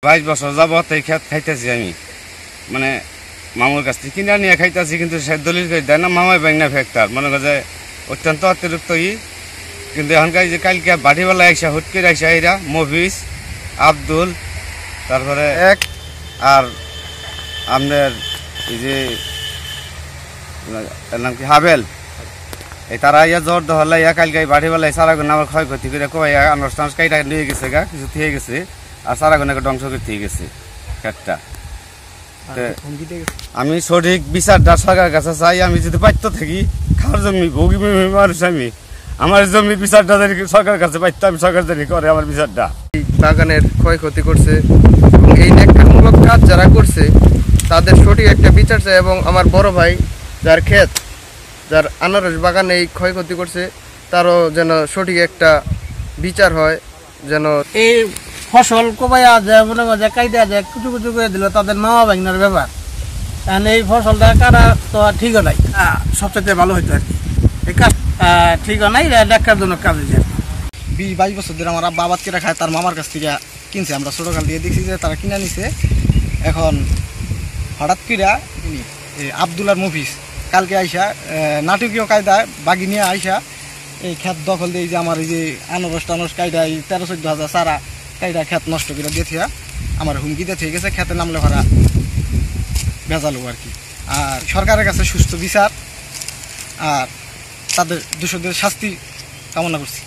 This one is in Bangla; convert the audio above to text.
22 বছর যাবত এই ক্ষেত খাইতেছি আমি, মানে মামুর কাছ থেকে কিনে নিয়ে খাইতেছি, কিন্তু সে দলিল করে দেয় না, মামাই ব্যাং না ফ্যাক্টর মনে করে যে অত্যন্ত অতিরিক্ত কিন্তু এখনকার যে কালকে বাড়িওয়ালা আইসা হুট করে আইসা এরা মফিজ আব্দুল তারপরে এক আর আপনার এই যে নাম কি হাবেল, এই তারা ইয়া জোর দহলা ইয়া কালকে বাড়িওয়ালা সারাগুন আমার ক্ষয়ক্ষতি করে কয় আনুষ্ঠান কাইটা নিয়ে গেছে গা, কিছু থেকে গেছে আর সারাগুনাকে ধ্বংস করে থেকে গেছে ক্ষেতটা। আমি সঠিক বিচারটা সরকারের কাছে চাই। আমি যদি পাইত থাকি খাওয়ার জমি ভোগী মানুষ, আমি আমার জমির বিচারটা সরকারের কাছে পাইতো, আমি সরকার জানি করে আমার বিচারটা। বাগানের ক্ষয়ক্ষতি করছে এবং এই ন্যাক্কারমূলক কাজ যারা করছে তাদের সঠিক একটা বিচার চাই। এবং আমার বড় ভাই যার ক্ষেত, যার আনারস বাগানে এই ক্ষয়ক্ষতি করছে, তারও যেন সঠিক একটা বিচার হয়। যেন এই ফসল কোবাইয়া যায় মনে মজা কাইদা যায় কুচু কুচু করে দিল তাদের মামা ভাগনার ব্যাপার, কারণ এই ফসলটা কাটা তো ঠিকও নাই, সবচেয়ে ভালো হইতো আর কি। এই কাজ ঠিকও নাই, দেখার জন্য কাজ হয়েছে। 20-22 বছর ধরে আমার আব্বা আবাদ কেটে খায়, তার মামার কাছ থেকে কিনছে। আমরা ছোটোকাল দিয়ে দেখছি যে তারা কিনে নিছে। এখন হঠাৎ করে আব্দুল মফিজ কালকে আইসা নাটকীয় কায়দায় বাগি নিয়ে আইসা এই ক্ষেত দখল দিয়ে যে আমার এই যে আনারস টানস কায়দা 13-14 হাজার সারা কায়দা ক্ষেত নষ্ট করে দিয়ে আমার হুমকিতে থেকে গেছে, ক্ষেতে নামলে ভরা ভেজালো আর কি। আর সরকারের কাছে সুস্থ বিচার আর তাদের দোষীদের শাস্তি কামনা করছি।